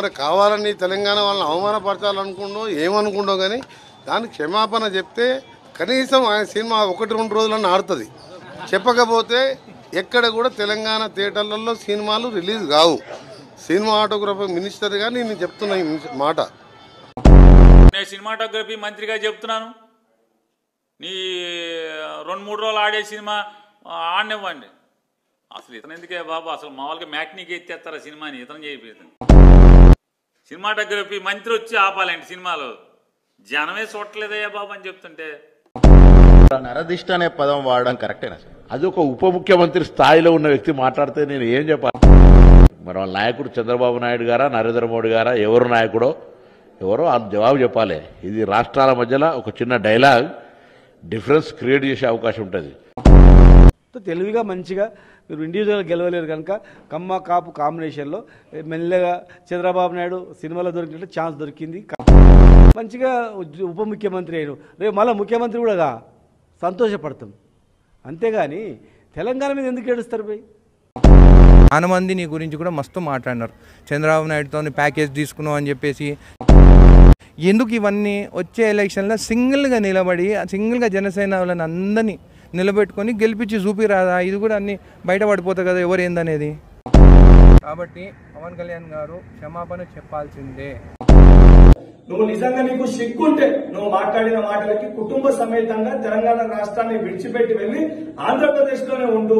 మరి కావాలని తెలంగాణ వాళ్ళని అవమానపరచాలనుకుంటో ఏమనుకుంటో కానీ దానికి క్షమాపణ చెప్తే కనీసం ఆయన సినిమా 1-2 రోజులన్నా ఆడుతుంది. చెప్పకపోతే ఎక్కడ కూడా తెలంగాణ థియేటర్లలో సినిమాలు రిలీజ్ కావు. సినిమాటోగ్రఫీ మినిస్టర్గా నేను చెప్తున్నా ఈ మాట. నేను సినిమాటోగ్రఫీ మంత్రిగా చెప్తున్నాను, నీ 2-3 రోజులు ఆడే సినిమా ఆడనివ్వండి. అసలు ఇతను ఎందుకే బాబు, అసలు మామూలుగా మ్యాట్నీకి ఎత్తేస్తారా సినిమాని, ఇతను చేయలేదు. సినిమాటోగ్రఫీ మంత్రి వచ్చి ఆపాలండి సినిమాలు, జనమే చూడట్లేదయ్యా బాబు అని చెప్తుంటే. నరదిష్ట అనే పదం వాడడం కరెక్టేనా? అది ఒక ఉప ముఖ్యమంత్రి స్థాయిలో ఉన్న వ్యక్తి మాట్లాడితే నేను ఏం చెప్పాలి? మరి వాళ్ళ నాయకుడు చంద్రబాబు నాయుడు గారా, నరేంద్ర మోడీ గారా, ఎవరు నాయకుడో ఎవరో ఆ జవాబు చెప్పాలి. ఇది రాష్ట్రాల మధ్యలో ఒక చిన్న డైలాగ్ డిఫరెన్స్ క్రియేట్ చేసే అవకాశం ఉంటుంది. తెలివిగా మంచిగా మీరు ఇండివిజువల్ గెలవలేరు కనుక కమ్మ కాపు కాంబినేషన్లో మెల్లగా చంద్రబాబు నాయుడు సినిమాలో దొరికినట్టు ఛాన్స్ దొరికింది. మంచిగా ఉప ముఖ్యమంత్రి అయిన రేపు మళ్ళీ ముఖ్యమంత్రి కూడా సంతోషపడతాం. అంతేగాని తెలంగాణ మీద ఎందుకు ఏడుస్తారు పోయి? చాలా మంది నీ గురించి కూడా మస్తు మాట్లాడినారు. చంద్రబాబు నాయుడుతో ప్యాకేజ్ తీసుకున్నావు అని చెప్పేసి. ఎందుకు ఇవన్నీ వచ్చే ఎలక్షన్లో సింగిల్గా నిలబడి సింగిల్గా జనసేన వాళ్ళని అందరినీ నిలబెట్టుకొని గెలిపించి చూపిరాదా? ఇది కూడా అన్ని బయటపడిపోతాయి కదా ఎవరు ఏందనేది. కాబట్టి పవన్ కళ్యాణ్ గారు క్షమాపణ చెప్పాల్సిందే. నువ్వు నిజంగా నీకు సిగ్గుంటే నువ్వు మాట్లాడిన మాటలకి కుటుంబ సమేతంగా తెలంగాణ రాష్ట్రాన్ని విడిచిపెట్టి వెళ్ళి ఆంధ్రప్రదేశ్ లోనే ఉండు.